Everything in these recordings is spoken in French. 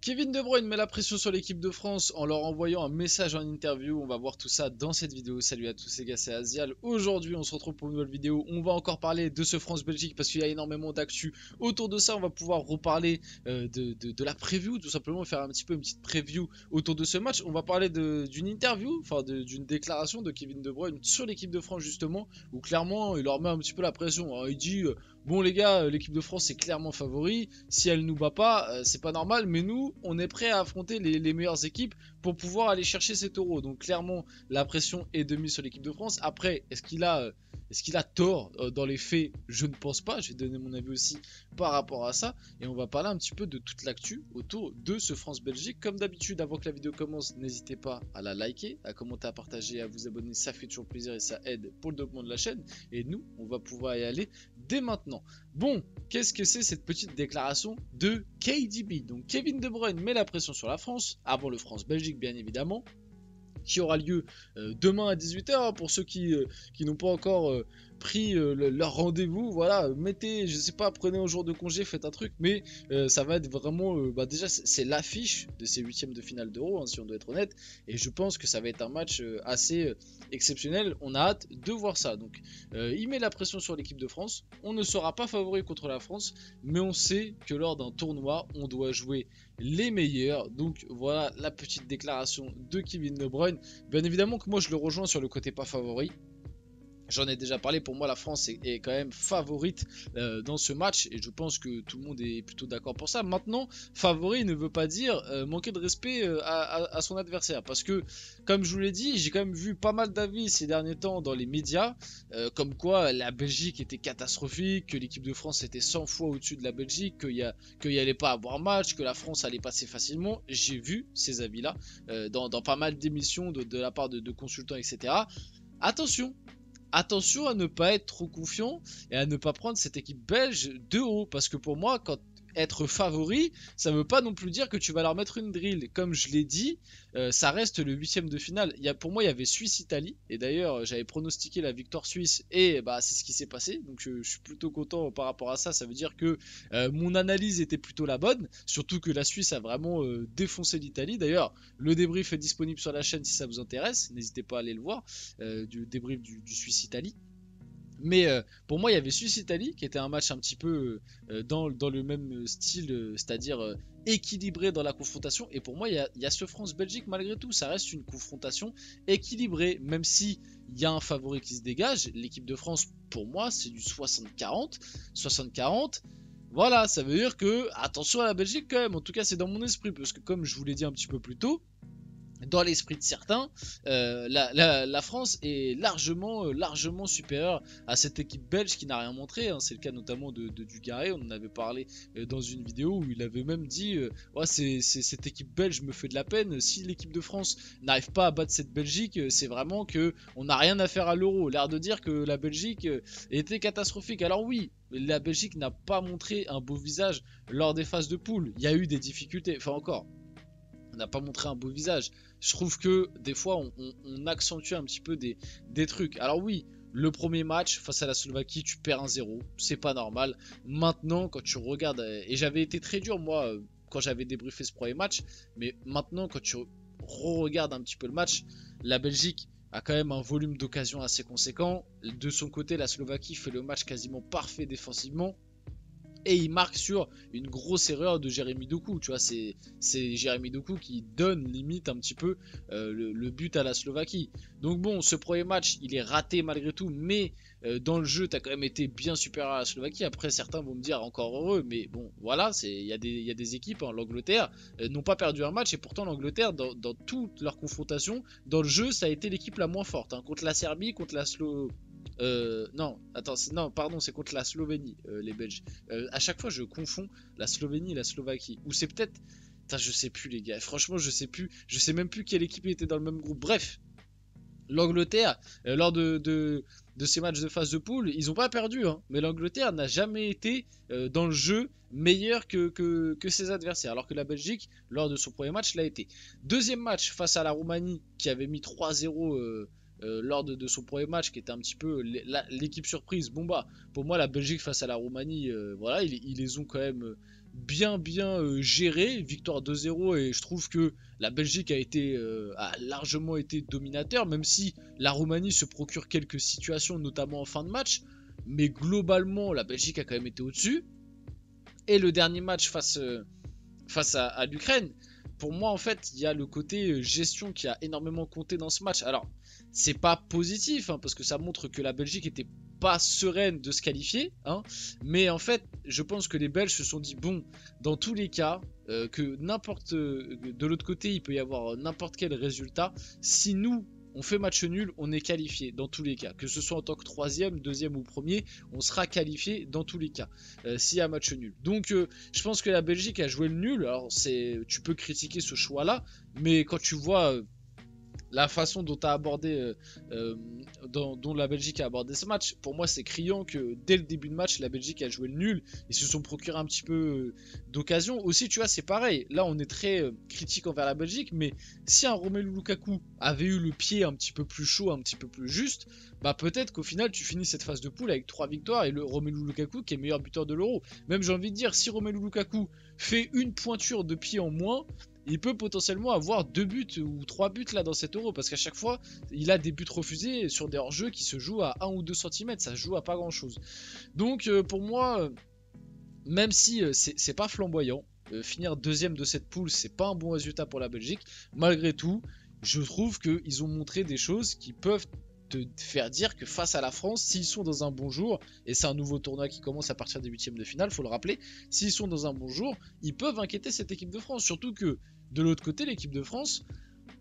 Kevin De Bruyne met la pression sur l'équipe de France en leur envoyant un message en interview. On va voir tout ça dans cette vidéo. Salut à tous les gars, c'est Azial. Aujourd'hui, on se retrouve pour une nouvelle vidéo. On va encore parler de ce France-Belgique parce qu'il y a énormément d'actu autour de ça. On va pouvoir reparler de la preview, tout simplement faire un petit peu une petite preview autour de ce match. On va parler d'une interview, enfin d'une déclaration de Kevin De Bruyne sur l'équipe de France justement, où clairement il leur met un petit peu la pression. Alors, il dit bon les gars, l'équipe de France est clairement favori. Si elle nous bat pas, c'est pas normal, mais nous on est prêt à affronter les meilleures équipes pour pouvoir aller chercher cet euro. Donc clairement la pression est de mise sur l'équipe de France. Après, est-ce qu'il a tort dans les faits? Je ne pense pas. Je vais donner mon avis aussi par rapport à ça. Et on va parler un petit peu de toute l'actu autour de ce France-Belgique. Comme d'habitude, avant que la vidéo commence, n'hésitez pas à la liker, à commenter, à partager, à vous abonner. Ça fait toujours plaisir et ça aide pour le développement de la chaîne. Et nous, on va pouvoir y aller dès maintenant. Bon, qu'est-ce que c'est cette petite déclaration de KDB? Donc Kevin De Bruyne met la pression sur la France, avant le France-Belgique bien évidemment, qui aura lieu demain à 18 h pour ceux qui n'ont pas encore pris leur rendez-vous. Voilà, mettez, je sais pas, prenez un jour de congé, faites un truc, mais ça va être vraiment, déjà c'est l'affiche de ces huitièmes de finale d'Euro, hein, si on doit être honnête, et je pense que ça va être un match assez exceptionnel. On a hâte de voir ça. Donc il met la pression sur l'équipe de France. On ne sera pas favori contre la France, mais on sait que lors d'un tournoi, on doit jouer les meilleurs. Donc voilà la petite déclaration de Kevin De Bruyne. Bien évidemment que moi je le rejoins sur le côté pas favori. J'en ai déjà parlé, pour moi la France est quand même favorite dans ce match et je pense que tout le monde est plutôt d'accord pour ça. Maintenant, favori ne veut pas dire manquer de respect à son adversaire, parce que comme je vous l'ai dit, j'ai quand même vu pas mal d'avis ces derniers temps dans les médias comme quoi la Belgique était catastrophique, que l'équipe de France était 100 fois au-dessus de la Belgique, qu'il n'y allait pas avoir match, que la France allait passer facilement. J'ai vu ces avis là dans pas mal d'émissions de la part de consultants, etc. Attention à ne pas être trop confiant et à ne pas prendre cette équipe belge de haut. Parce que pour moi, être favori, ça ne veut pas non plus dire que tu vas leur mettre une drill. Comme je l'ai dit, ça reste le huitième de finale. Pour moi, il y avait Suisse-Italie. Et d'ailleurs, j'avais pronostiqué la victoire suisse. Et bah, c'est ce qui s'est passé. Donc je suis plutôt content par rapport à ça. Ça veut dire que mon analyse était plutôt la bonne. Surtout que la Suisse a vraiment défoncé l'Italie. D'ailleurs, le débrief est disponible sur la chaîne si ça vous intéresse. N'hésitez pas à aller le voir. Du débrief du Suisse-Italie. Mais pour moi, il y avait Suisse-Italie qui était un match un petit peu dans le même style, c'est-à-dire équilibré dans la confrontation. Et pour moi, il y a ce France-Belgique malgré tout. Ça reste une confrontation équilibrée, même si il y a un favori qui se dégage. L'équipe de France, pour moi, c'est du 60-40. 60-40. Voilà, ça veut dire que attention à la Belgique quand même. En tout cas, c'est dans mon esprit, parce que comme je vous l'ai dit un petit peu plus tôt, dans l'esprit de certains, la France est largement supérieure à cette équipe belge qui n'a rien montré, hein. C'est le cas notamment de Dugarry. On en avait parlé dans une vidéo où il avait même dit ouais, cette équipe belge me fait de la peine. Si l'équipe de France n'arrive pas à battre cette Belgique, c'est vraiment que on n'a rien à faire à l'euro. L'air de dire que la Belgique était catastrophique. Alors oui, la Belgique n'a pas montré un beau visage lors des phases de poule. Il y a eu des difficultés, enfin encore, on n'a pas montré un beau visage. Je trouve que des fois on accentue un petit peu des trucs. Alors oui, le premier match face à la Slovaquie, tu perds 1-0, c'est pas normal. Maintenant, quand tu regardes, et j'avais été très dur moi quand j'avais débriefé ce premier match, mais maintenant quand tu re-regardes un petit peu le match, la Belgique a quand même un volume d'occasion assez conséquent. De son côté, la Slovaquie fait le match quasiment parfait défensivement. Et il marque sur une grosse erreur de Jérémy Doku. Tu vois, c'est Jérémy Doku qui donne limite un petit peu le but à la Slovaquie. Donc bon, ce premier match, il est raté malgré tout, mais dans le jeu, tu as quand même été bien supérieur à la Slovaquie. Après, certains vont me dire encore heureux, mais bon, voilà, il y a des équipes, hein, l'Angleterre n'ont pas perdu un match, et pourtant l'Angleterre, dans toutes leurs confrontations, dans le jeu, ça a été l'équipe la moins forte, hein, contre la Serbie, contre la non, attends, non, pardon, c'est contre la Slovénie, les Belges. À chaque fois, je confonds la Slovénie et la Slovaquie. Ou c'est peut-être... Putain, je sais plus, les gars. Franchement, je sais plus. Je sais même plus quelle équipe était dans le même groupe. Bref, l'Angleterre, lors de ces matchs de phase de poule, ils n'ont pas perdu, hein, mais l'Angleterre n'a jamais été dans le jeu meilleur que ses adversaires, alors que la Belgique, lors de son premier match, l'a été. Deuxième match face à la Roumanie, qui avait mis 3-0 lors de son premier match, qui était un petit peu l'équipe surprise. Bon bah, pour moi la Belgique face à la Roumanie, voilà, ils les ont quand même bien géré, victoire 2-0, et je trouve que la Belgique a largement été dominateur, même si la Roumanie se procure quelques situations, notamment en fin de match, mais globalement la Belgique a quand même été au-dessus. Et le dernier match face à l'Ukraine, pour moi en fait il y a le côté gestion qui a énormément compté dans ce match. Alors c'est pas positif hein, parce que ça montre que la Belgique était pas sereine de se qualifier hein, mais en fait je pense que les Belges se sont dit bon, dans tous les cas que n'importe de l'autre côté il peut y avoir n'importe quel résultat, si nous on fait match nul, on est qualifié dans tous les cas. Que ce soit en tant que troisième, deuxième ou premier, on sera qualifié dans tous les cas s'il y a match nul. Donc je pense que la Belgique a joué le nul. Alors tu peux critiquer ce choix-là, mais quand tu vois la façon dont dont la Belgique a abordé ce match, pour moi c'est criant que dès le début de match la Belgique a joué le nul. Ils se sont procuré un petit peu d'occasion. Aussi tu vois c'est pareil, là on est très critique envers la Belgique, mais si un Romelu Lukaku avait eu le pied un petit peu plus chaud, un petit peu plus juste, bah peut-être qu'au final tu finis cette phase de poule avec 3 victoires et le Romelu Lukaku qui est meilleur buteur de l'Euro. Même j'ai envie de dire, si Romelu Lukaku fait une pointure de pied en moins, il peut potentiellement avoir 2 buts ou 3 buts là dans cet Euro, parce qu'à chaque fois il a des buts refusés sur des hors-jeux qui se jouent à 1 ou 2 cm, ça se joue à pas grand chose. Donc pour moi, même si c'est pas flamboyant, finir deuxième de cette poule c'est pas un bon résultat pour la Belgique, malgré tout je trouve qu'ils ont montré des choses qui peuvent te faire dire que face à la France, s'ils sont dans un bon jour, et c'est un nouveau tournoi qui commence à partir des huitièmes de finale, faut le rappeler, s'ils sont dans un bon jour, ils peuvent inquiéter cette équipe de France. Surtout que de l'autre côté, l'équipe de France,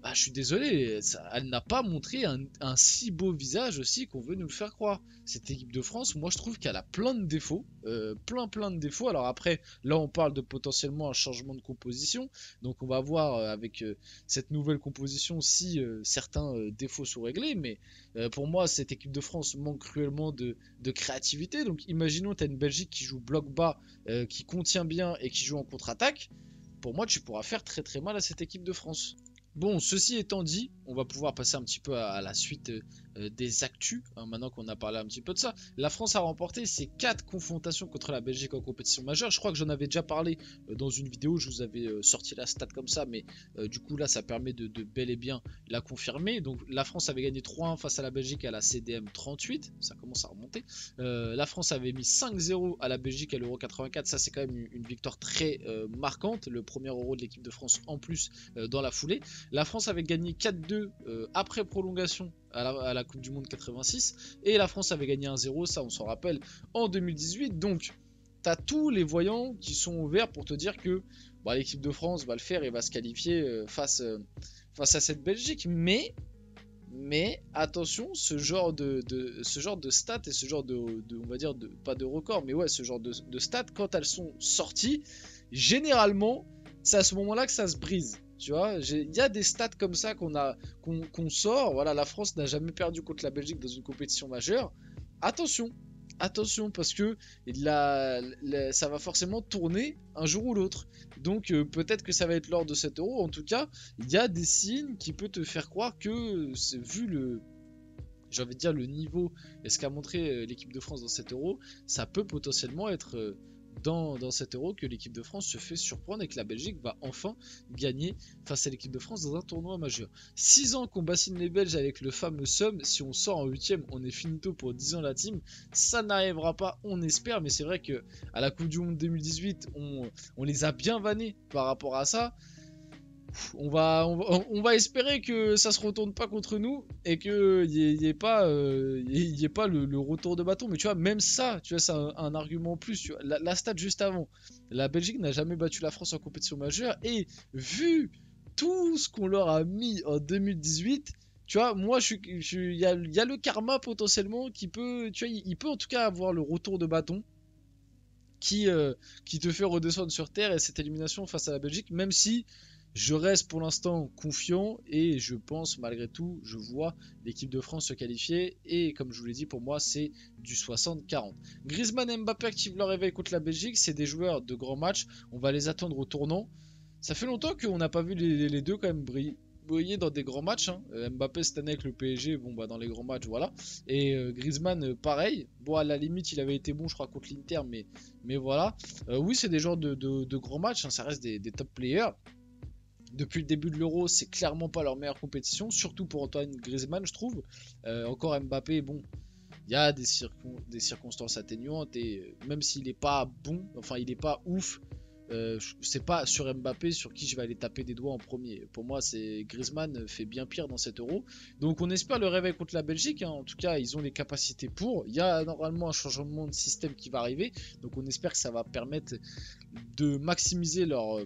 bah, je suis désolé, elle n'a pas montré un si beau visage aussi qu'on veut nous le faire croire. Cette équipe de France, moi je trouve qu'elle a plein de défauts, plein de défauts. Alors après, là on parle de potentiellement un changement de composition, donc on va voir avec cette nouvelle composition si certains défauts sont réglés, mais pour moi cette équipe de France manque cruellement de créativité. Donc imaginons tu as une Belgique qui joue bloc bas, qui contient bien et qui joue en contre-attaque. Pour moi tu pourras faire très mal à cette équipe de France. Bon, ceci étant dit, on va pouvoir passer un petit peu à la suite des actus, hein, maintenant qu'on a parlé un petit peu de ça. La France a remporté ses 4 confrontations contre la Belgique en compétition majeure. Je crois que j'en avais déjà parlé dans une vidéo, je vous avais sorti la stat comme ça, mais du coup là ça permet de bel et bien la confirmer. Donc la France avait gagné 3-1 face à la Belgique à la CDM 38, ça commence à remonter. La France avait mis 5-0 à la Belgique à l'Euro 84, ça c'est quand même une victoire très marquante, le premier Euro de l'équipe de France en plus dans la foulée. La France avait gagné 4-2 après prolongation à la Coupe du Monde 86. Et la France avait gagné 1-0, ça on s'en rappelle, en 2018. Donc, tu as tous les voyants qui sont ouverts pour te dire que bah, l'équipe de France va le faire et va se qualifier face à cette Belgique. Mais attention, ce genre de stats et ce genre on va dire, pas de record, mais ouais, ce genre de stats, quand elles sont sorties, généralement, c'est à ce moment-là que ça se brise. Tu vois, il y a des stats comme ça qu'on sort. Voilà, la France n'a jamais perdu contre la Belgique dans une compétition majeure. Attention, parce que ça va forcément tourner un jour ou l'autre. Donc peut-être que ça va être lors de cet Euro. En tout cas, il y a des signes qui peuvent te faire croire que, vu j'ai envie de dire le niveau et ce qu'a montré l'équipe de France dans cet Euro, ça peut potentiellement être dans cet Euro que l'équipe de France se fait surprendre et que la Belgique va enfin gagner face à l'équipe de France dans un tournoi majeur. 6 ans qu'on bassine les Belges avec le fameux somme, si on sort en 8ème, on est finito pour 10 ans la team. Ça n'arrivera pas, on espère, mais c'est vrai que à la Coupe du Monde 2018, on les a bien vannés par rapport à ça. On va espérer que ça se retourne pas contre nous et qu'il n'y ait pas, le retour de bâton. Mais tu vois, même ça, tu vois, c'est un argument en plus. Tu vois. La stat juste avant, la Belgique n'a jamais battu la France en compétition majeure. Et vu tout ce qu'on leur a mis en 2018, tu vois, moi, il y a le karma potentiellement qui peut, tu vois, il peut en tout cas avoir le retour de bâton qui te fait redescendre sur terre et cette élimination face à la Belgique, même si je reste pour l'instant confiant et je pense malgré tout, je vois l'équipe de France se qualifier et comme je vous l'ai dit, pour moi c'est du 60-40. Griezmann et Mbappé activent leur réveil contre la Belgique, c'est des joueurs de grands matchs, on va les attendre au tournant. Ça fait longtemps qu'on n'a pas vu les deux quand même voyez dans des grands matchs, hein. Mbappé cette année avec le PSG, bon bah dans les grands matchs, voilà. Et Griezmann, pareil. Bon, à la limite, il avait été bon, je crois, contre l'Inter, mais voilà. Oui, c'est des genres de grands matchs, hein, ça reste des top players. Depuis le début de l'Euro, c'est clairement pas leur meilleure compétition, surtout pour Antoine Griezmann, je trouve. Encore Mbappé, bon, il y a des circonstances atténuantes et même s'il est pas bon, enfin il est pas ouf, c'est pas sur Mbappé sur qui je vais aller taper des doigts en premier. Pour moi, c'est Griezmann fait bien pire dans cet Euro. Donc on espère le réveil contre la Belgique, hein. En tout cas, ils ont les capacités pour. Il y a normalement un changement de système qui va arriver. Donc on espère que ça va permettre de maximiser leur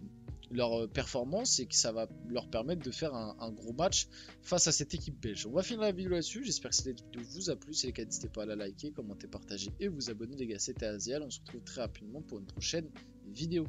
performance et que ça va leur permettre de faire un gros match face à cette équipe belge. On va finir la vidéo là-dessus. J'espère que cette vidéo vous a plu. Si c'est le cas, n'hésitez pas à la liker, commenter, partager et vous abonner, les gars. C'était Aziel. On se retrouve très rapidement pour une prochaine vidéo.